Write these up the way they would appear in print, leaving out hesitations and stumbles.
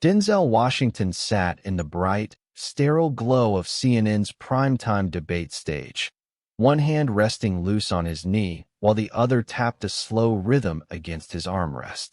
Denzel Washington sat in the bright, sterile glow of CNN's primetime debate stage, one hand resting loose on his knee while the other tapped a slow rhythm against his armrest.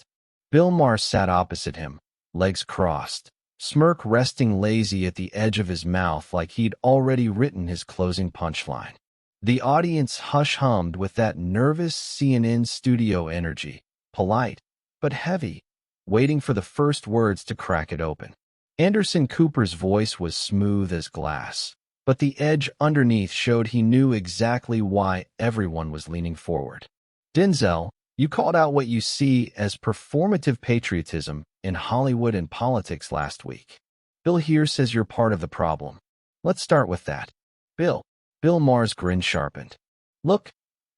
Bill Maher sat opposite him, legs crossed, smirk resting lazy at the edge of his mouth like he'd already written his closing punchline. The audience hush-hummed with that nervous CNN studio energy, polite but heavy, waiting for the first words to crack it open. Anderson Cooper's voice was smooth as glass, but the edge underneath showed he knew exactly why everyone was leaning forward. Denzel, you called out what you see as performative patriotism in Hollywood and politics last week. Bill here says you're part of the problem. Let's start with that. Bill Maher's grin sharpened. Look,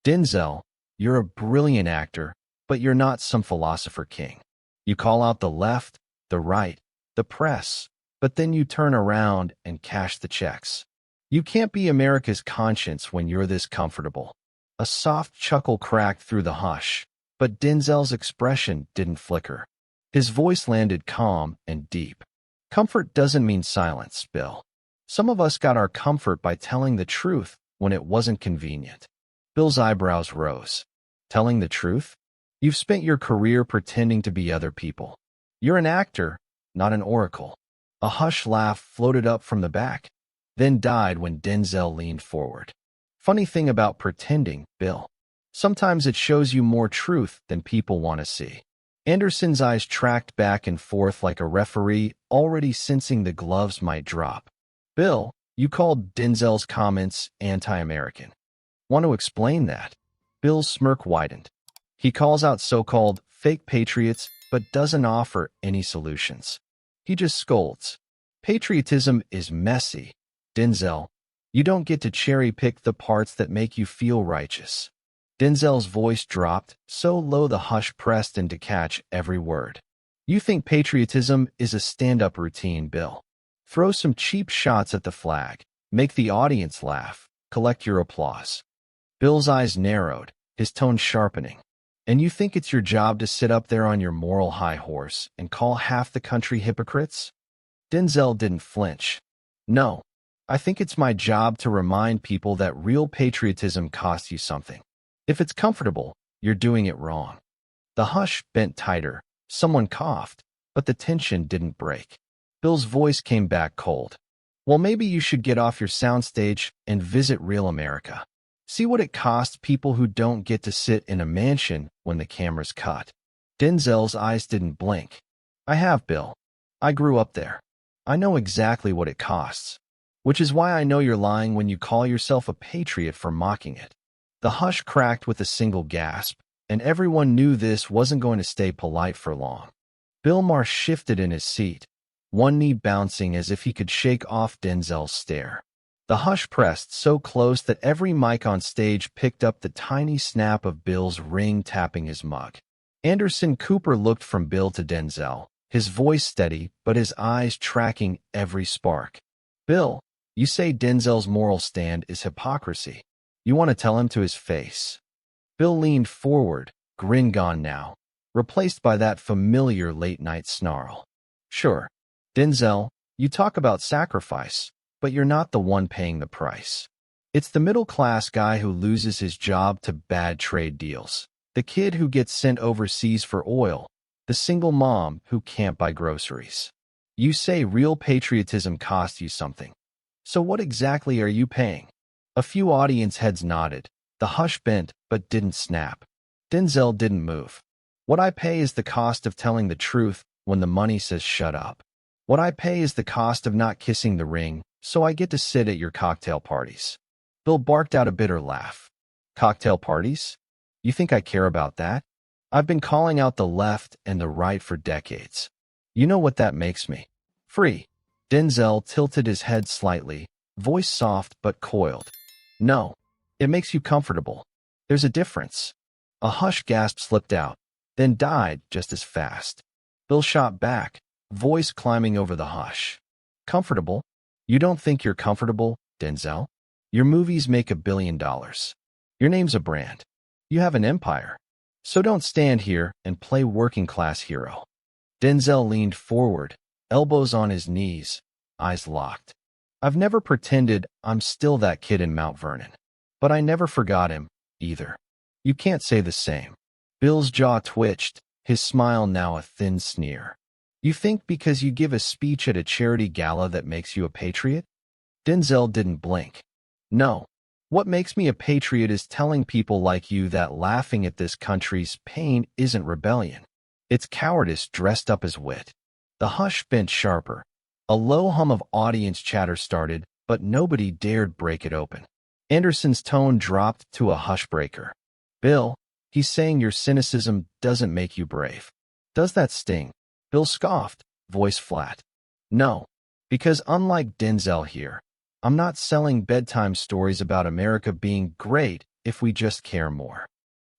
Denzel, you're a brilliant actor, but you're not some philosopher king. You call out the left, the right, the press, but then you turn around and cash the checks. You can't be America's conscience when you're this comfortable. A soft chuckle cracked through the hush, but Denzel's expression didn't flicker. His voice landed calm and deep. Comfort doesn't mean silence, Bill. Some of us got our comfort by telling the truth when it wasn't convenient. Bill's eyebrows rose. Telling the truth? You've spent your career pretending to be other people. You're an actor, not an oracle. A hush laugh floated up from the back, then died when Denzel leaned forward. Funny thing about pretending, Bill. Sometimes it shows you more truth than people want to see. Anderson's eyes tracked back and forth like a referee, already sensing the gloves might drop. Bill, you called Denzel's comments anti-American. Want to explain that? Bill's smirk widened. He calls out so-called fake patriots, but doesn't offer any solutions. He just scolds. Patriotism is messy. Denzel, you don't get to cherry-pick the parts that make you feel righteous. Denzel's voice dropped, so low the hush pressed in to catch every word. You think patriotism is a stand-up routine, Bill. Throw some cheap shots at the flag, make the audience laugh, collect your applause. Bill's eyes narrowed, his tone sharpening. And you think it's your job to sit up there on your moral high horse and call half the country hypocrites? Denzel didn't flinch. No, I think it's my job to remind people that real patriotism costs you something. If it's comfortable, you're doing it wrong. The hush bent tighter. Someone coughed, but the tension didn't break. Bill's voice came back cold. Well, maybe you should get off your soundstage and visit real America. See what it costs people who don't get to sit in a mansion when the camera's cut. Denzel's eyes didn't blink. I have, Bill. I grew up there. I know exactly what it costs. Which is why I know you're lying when you call yourself a patriot for mocking it. The hush cracked with a single gasp, and everyone knew this wasn't going to stay polite for long. Bill Maher shifted in his seat, one knee bouncing as if he could shake off Denzel's stare. The hush pressed so close that every mic on stage picked up the tiny snap of Bill's ring tapping his mug. Anderson Cooper looked from Bill to Denzel, his voice steady but his eyes tracking every spark. Bill, you say Denzel's moral stand is hypocrisy. You want to tell him to his face. Bill leaned forward, grin gone now, replaced by that familiar late-night snarl. Sure, Denzel, you talk about sacrifice, but you're not the one paying the price. It's the middle-class guy who loses his job to bad trade deals, the kid who gets sent overseas for oil, the single mom who can't buy groceries. You say real patriotism costs you something. So what exactly are you paying? A few audience heads nodded. The hush bent, but didn't snap. Denzel didn't move. What I pay is the cost of telling the truth when the money says shut up. What I pay is the cost of not kissing the ring, so I get to sit at your cocktail parties. Bill barked out a bitter laugh. Cocktail parties? You think I care about that? I've been calling out the left and the right for decades. You know what that makes me? Free. Denzel tilted his head slightly, voice soft but coiled. No, it makes you comfortable. There's a difference. A hush gasp slipped out, then died just as fast. Bill shot back, voice climbing over the hush. Comfortable? You don't think you're comfortable, Denzel? Your movies make $1 billion. Your name's a brand. You have an empire. So don't stand here and play working-class hero. Denzel leaned forward, elbows on his knees, eyes locked. I've never pretended I'm still that kid in Mount Vernon. But I never forgot him, either. You can't say the same. Bill's jaw twitched, his smile now a thin sneer. You think because you give a speech at a charity gala that makes you a patriot? Denzel didn't blink. No. What makes me a patriot is telling people like you that laughing at this country's pain isn't rebellion. It's cowardice dressed up as wit. The hush bent sharper. A low hum of audience chatter started, but nobody dared break it open. Anderson's tone dropped to a hushbreaker. Bill, he's saying your cynicism doesn't make you brave. Does that sting? Bill scoffed, voice flat. No, because unlike Denzel here, I'm not selling bedtime stories about America being great if we just care more.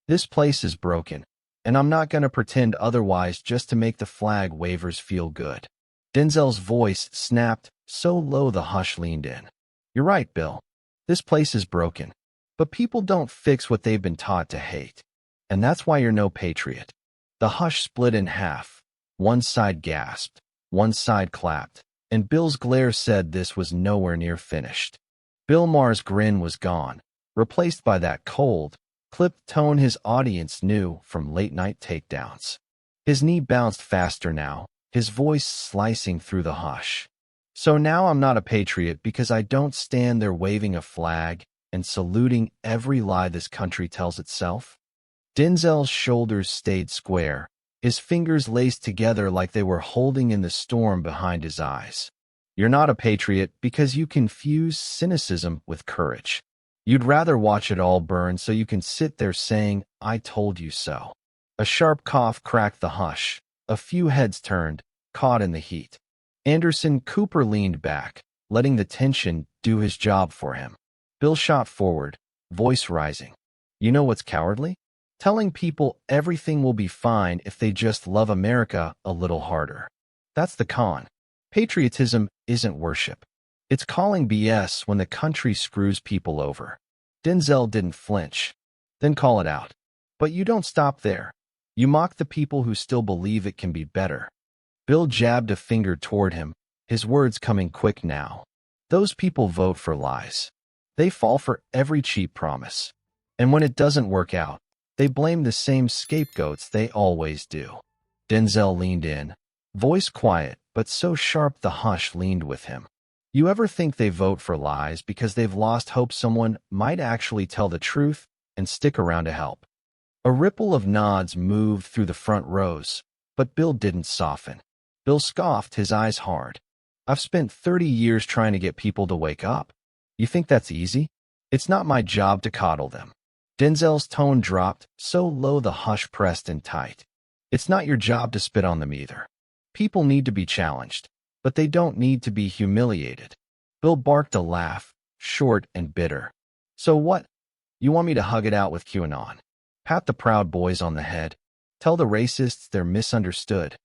This place is broken, and I'm not going to pretend otherwise just to make the flag wavers feel good. Denzel's voice snapped so low the hush leaned in. You're right, Bill. This place is broken, but people don't fix what they've been taught to hate. And that's why you're no patriot. The hush split in half. One side gasped, one side clapped, and Bill's glare said this was nowhere near finished. Bill Maher's grin was gone, replaced by that cold, clipped tone his audience knew from late-night takedowns. His knee bounced faster now, his voice slicing through the hush. So now I'm not a patriot because I don't stand there waving a flag and saluting every lie this country tells itself? Denzel's shoulders stayed square, his fingers laced together like they were holding in the storm behind his eyes. You're not a patriot because you confuse cynicism with courage. You'd rather watch it all burn so you can sit there saying, I told you so. A sharp cough cracked the hush. A few heads turned, caught in the heat. Anderson Cooper leaned back, letting the tension do his job for him. Bill shot forward, voice rising. You know what's cowardly? Telling people everything will be fine if they just love America a little harder. That's the con. Patriotism isn't worship. It's calling BS when the country screws people over. Denzel didn't flinch. Then call it out. But you don't stop there. You mock the people who still believe it can be better. Bill jabbed a finger toward him, his words coming quick now. Those people vote for lies. They fall for every cheap promise. And when it doesn't work out, they blame the same scapegoats they always do. Denzel leaned in, voice quiet, but so sharp the hush leaned with him. You ever think they vote for lies because they've lost hope someone might actually tell the truth and stick around to help? A ripple of nods moved through the front rows, but Bill didn't soften. Bill scoffed, his eyes hard. I've spent 30 years trying to get people to wake up. You think that's easy? It's not my job to coddle them. Denzel's tone dropped so low the hush pressed in tight. It's not your job to spit on them either. People need to be challenged, but they don't need to be humiliated. Bill barked a laugh, short and bitter. So what? You want me to hug it out with QAnon? Pat the Proud Boys on the head? Tell the racists they're misunderstood?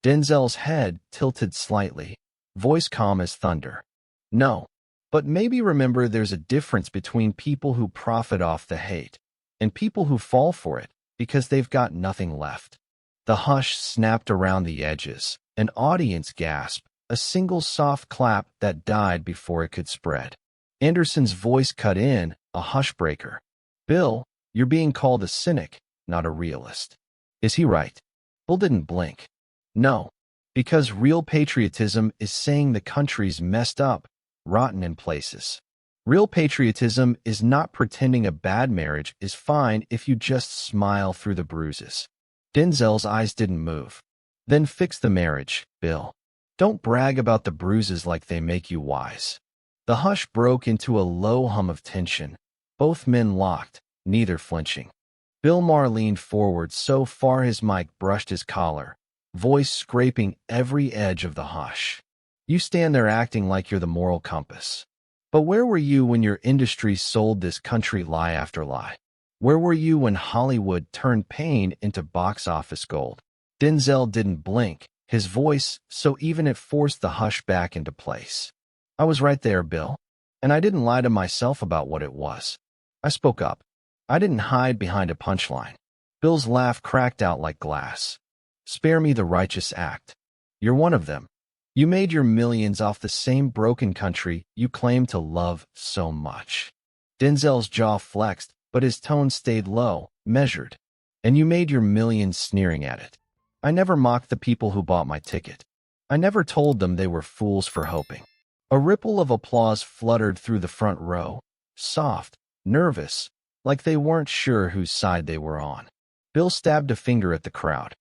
Denzel's head tilted slightly, voice calm as thunder. No, but maybe remember there's a difference between people who profit off the hate and people who fall for it because they've got nothing left. The hush snapped around the edges, an audience gasp, a single soft clap that died before it could spread. Anderson's voice cut in, a hushbreaker. Bill, you're being called a cynic, not a realist. Is he right? Bill didn't blink. No, because real patriotism is saying the country's messed up, rotten in places. Real patriotism is not pretending a bad marriage is fine if you just smile through the bruises. Denzel's eyes didn't move. Then fix the marriage, Bill. Don't brag about the bruises like they make you wise. The hush broke into a low hum of tension. Both men locked, neither flinching. Bill Maher leaned forward so far his mic brushed his collar, voice scraping every edge of the hush. You stand there acting like you're the moral compass. But where were you when your industry sold this country lie after lie? Where were you when Hollywood turned pain into box office gold? Denzel didn't blink, his voice so even it forced the hush back into place. I was right there, Bill. And I didn't lie to myself about what it was. I spoke up. I didn't hide behind a punchline. Bill's laugh cracked out like glass. Spare me the righteous act. You're one of them. You made your millions off the same broken country you claim to love so much. Denzel's jaw flexed, but his tone stayed low, measured. And you made your millions sneering at it. I never mocked the people who bought my ticket. I never told them they were fools for hoping. A ripple of applause fluttered through the front row, soft, nervous, like they weren't sure whose side they were on. Bill stabbed a finger at the crowd.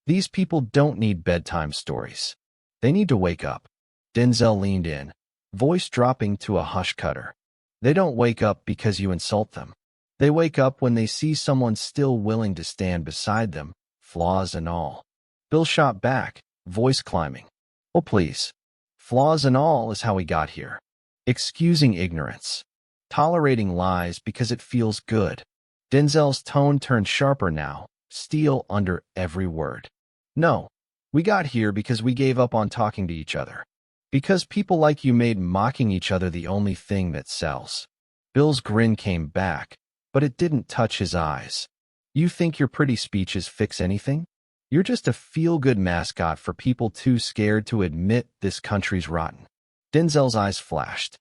These people don't need bedtime stories. They need to wake up. Denzel leaned in, voice dropping to a hush cutter. They don't wake up because you insult them. They wake up when they see someone still willing to stand beside them, flaws and all. Bill shot back, voice climbing. Oh, please. Flaws and all is how we got here. Excusing ignorance. Tolerating lies because it feels good. Denzel's tone turned sharper now, steel under every word. No, we got here because we gave up on talking to each other. Because people like you made mocking each other the only thing that sells. Bill's grin came back, but it didn't touch his eyes. You think your pretty speeches fix anything? You're just a feel-good mascot for people too scared to admit this country's rotten. Denzel's eyes flashed.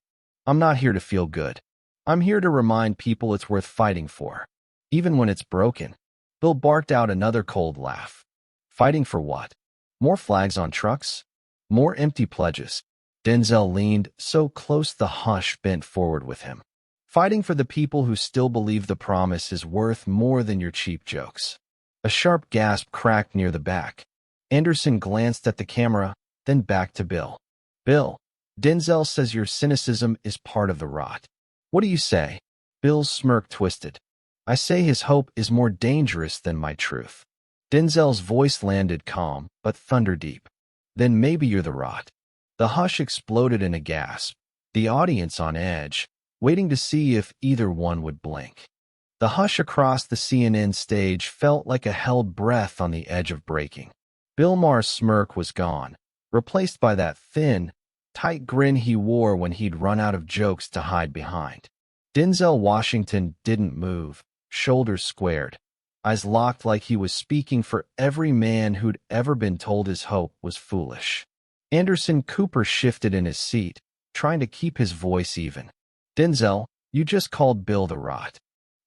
I'm not here to feel good. I'm here to remind people it's worth fighting for, even when it's broken. Bill barked out another cold laugh. Fighting for what? More flags on trucks? More empty pledges? Denzel leaned so close the hush bent forward with him. Fighting for the people who still believe the promise is worth more than your cheap jokes. A sharp gasp cracked near the back. Anderson glanced at the camera, then back to Bill. Bill, Denzel says your cynicism is part of the rot. What do you say? Bill's smirk twisted. I say his hope is more dangerous than my truth. Denzel's voice landed calm, but thunder deep. Then maybe you're the rot. The hush exploded in a gasp, the audience on edge, waiting to see if either one would blink. The hush across the CNN stage felt like a held breath on the edge of breaking. Bill Maher's smirk was gone, replaced by that thin, tight grin he wore when he'd run out of jokes to hide behind. Denzel Washington didn't move, shoulders squared, eyes locked like he was speaking for every man who'd ever been told his hope was foolish. Anderson Cooper shifted in his seat, trying to keep his voice even. Denzel, you just called Bill the rot.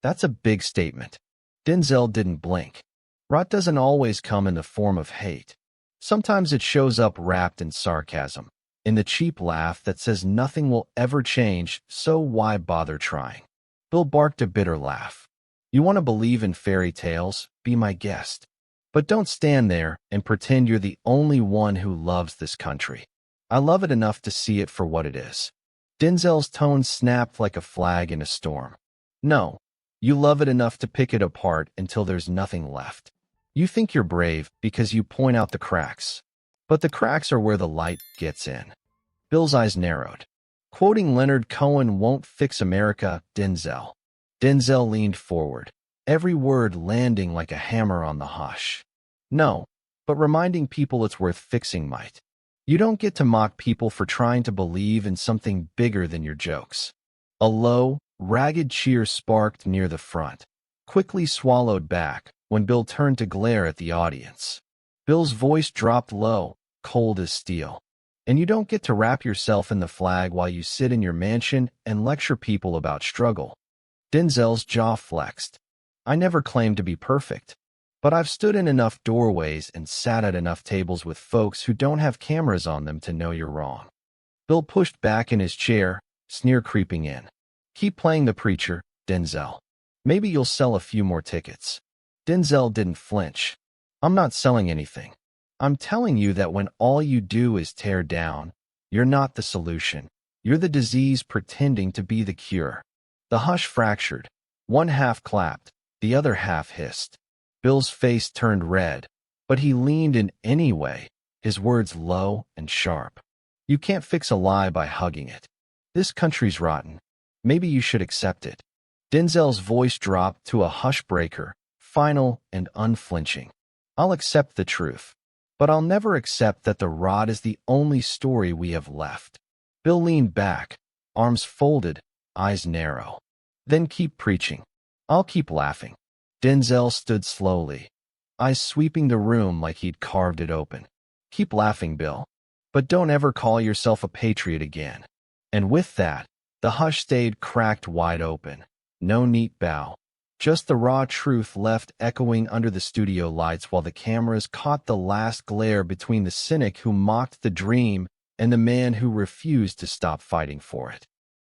That's a big statement. Denzel didn't blink. Rot doesn't always come in the form of hate. Sometimes it shows up wrapped in sarcasm, in the cheap laugh that says nothing will ever change, so why bother trying? Bill barked a bitter laugh. You want to believe in fairy tales? Be my guest. But don't stand there and pretend you're the only one who loves this country. I love it enough to see it for what it is. Denzel's tone snapped like a flag in a storm. No, you love it enough to pick it apart until there's nothing left. You think you're brave because you point out the cracks. But the cracks are where the light gets in. Bill's eyes narrowed. Quoting Leonard Cohen won't fix America, Denzel. Denzel leaned forward, every word landing like a hammer on the hush. No, but reminding people it's worth fixing might. You don't get to mock people for trying to believe in something bigger than your jokes. A low, ragged cheer sparked near the front, quickly swallowed back when Bill turned to glare at the audience. Bill's voice dropped low, cold as steel. And you don't get to wrap yourself in the flag while you sit in your mansion and lecture people about struggle. Denzel's jaw flexed. I never claimed to be perfect. But I've stood in enough doorways and sat at enough tables with folks who don't have cameras on them to know you're wrong. Bill pushed back in his chair, sneer creeping in. Keep playing the preacher, Denzel. Maybe you'll sell a few more tickets. Denzel didn't flinch. I'm not selling anything. I'm telling you that when all you do is tear down, you're not the solution. You're the disease pretending to be the cure. The hush fractured. One half clapped, the other half hissed. Bill's face turned red, but he leaned in anyway, his words low and sharp. You can't fix a lie by hugging it. This country's rotten. Maybe you should accept it. Denzel's voice dropped to a hush breaker, final and unflinching. I'll accept the truth, but I'll never accept that the rot is the only story we have left. Bill leaned back, arms folded, eyes narrow. Then keep preaching. I'll keep laughing. Denzel stood slowly, eyes sweeping the room like he'd carved it open. Keep laughing, Bill. but don't ever call yourself a patriot again." And with that, the hush stayed cracked wide open. No neat bow. Just the raw truth left echoing under the studio lights while the cameras caught the last glare between the cynic who mocked the dream and the man who refused to stop fighting for it.